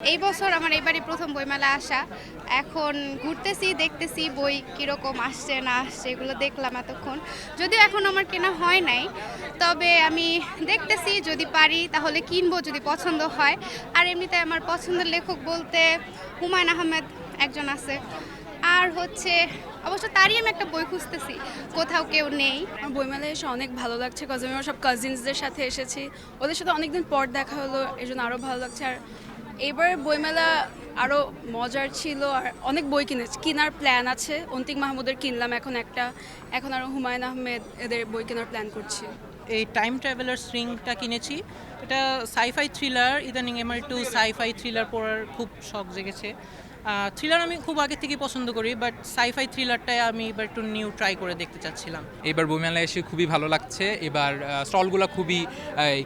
এই বছর আমার এবারই প্রথম বইমেলা আসা। এখন ঘুরতেছি, দেখতেছি বই কীরকম আসছে না আসছে এগুলো দেখলাম এতক্ষণ। যদিও এখন আমার কেনা হয় নাই, তবে আমি দেখতেছি যদি পারি তাহলে কিনবো যদি পছন্দ হয়। আর এমনিতে আমার পছন্দের লেখক বলতে হুমায়ুন আহমেদ একজন আছে। আর হচ্ছে অবশ্য তারই আমি একটা বই খুঁজতেছি, কোথাও কেউ নেই। আমার বইমেলায় এসে অনেক ভালো লাগছে কজ আমি আমার সব কাজিনসদের সাথে এসেছি, ওদের সাথে অনেকদিন পর দেখা হলো, এই জন্য আরও ভালো লাগছে। আর এইবার বইমেলা আরও মজার ছিল, আর অনেক বই কেনার প্ল্যান আছে। অন্তিক মাহমুদের কিনলাম এখন আরও হুমায়ুন আহমেদ এদের বই কেনার প্ল্যান করছি। এই টাইম ট্রাভেলার্স রিংটা কিনেছি। এটা সাইফাই থ্রিলার, ইদানিং আমার একটু সাইফাই থ্রিলার পড়ার খুব শখ জেগেছে। থ্রিলার আমি খুব আগে থেকেই পছন্দ করি, বাট সাইফাই থ্রিলারটাই আমি এবার একটু নিউ ট্রাই করে দেখতে চাচ্ছিলাম। এবার বইমেলায় এসে খুবই ভালো লাগছে। এবার স্টলগুলো খুবই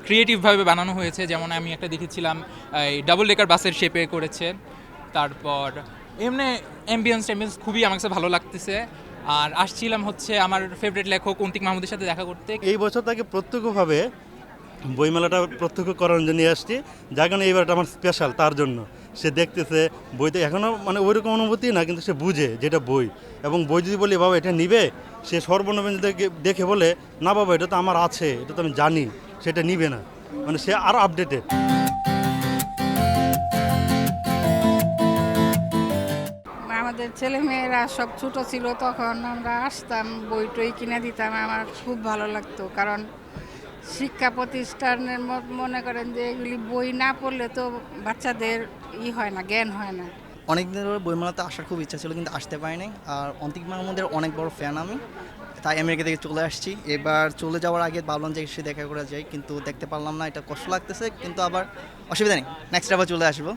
ক্রিয়েটিভভাবে বানানো হয়েছে। যেমন আমি একটা দেখেছিলাম ডাবল ডেকার বাসের শেপে করেছে। তারপর এমনি অ্যাম্বিয়েন্স খুবই আমার কাছে ভালো লাগতেছে। আর আসছিলাম হচ্ছে আমার ফেভারিট লেখক অন্তিক মাহমুদের সাথে দেখা করতে। এই বছর তাকে প্রত্যক্ষভাবে বইমেলাটা প্রত্যক্ষ করার জন্য আসছি, যার কারণে এইবারটা আমার স্পেশাল তার জন্য। সে দেখতেছে বইতে এখনও মানে ওইরকম অনুভূতি না, কিন্তু সে বুঝে যেটা বই, এবং বই যদি বলি বাবা এটা নিবে, সে সর্বনবীন দেখে বলে না বাবা এটা তো আমার আছে, এটা তো আমি জানি, সেটা নিবে না, মানে সে আরও আপডেটেড। আমাদের ছেলেমেয়েরা সব ছোট ছিল তখন আমরা আসতাম, বই টই কিনে দিতাম, আমার খুব ভালো লাগতো। কারণ শিক্ষা প্রতিষ্ঠানের মনে করেন যে এগুলি বই না পড়লে তো বাচ্চাদের হয় না, জ্ঞান হয় না। অনেক দিন ধরে বইমেলাতে আসার খুব ইচ্ছা ছিল, কিন্তু আসতে পারিনি। আর অন্তিক মাহমুদের অনেক বড় ফ্যান আমি, তাই আমেরিকা থেকে চলে আসছি। এবার চলে যাওয়ার আগে ভাবলাম যে এসে দেখা করে যাই, কিন্তু দেখতে পারলাম না, এটা কষ্ট লাগতেছে, কিন্তু আবার অসুবিধা নেই, নেক্সট আবার চলে আসবো।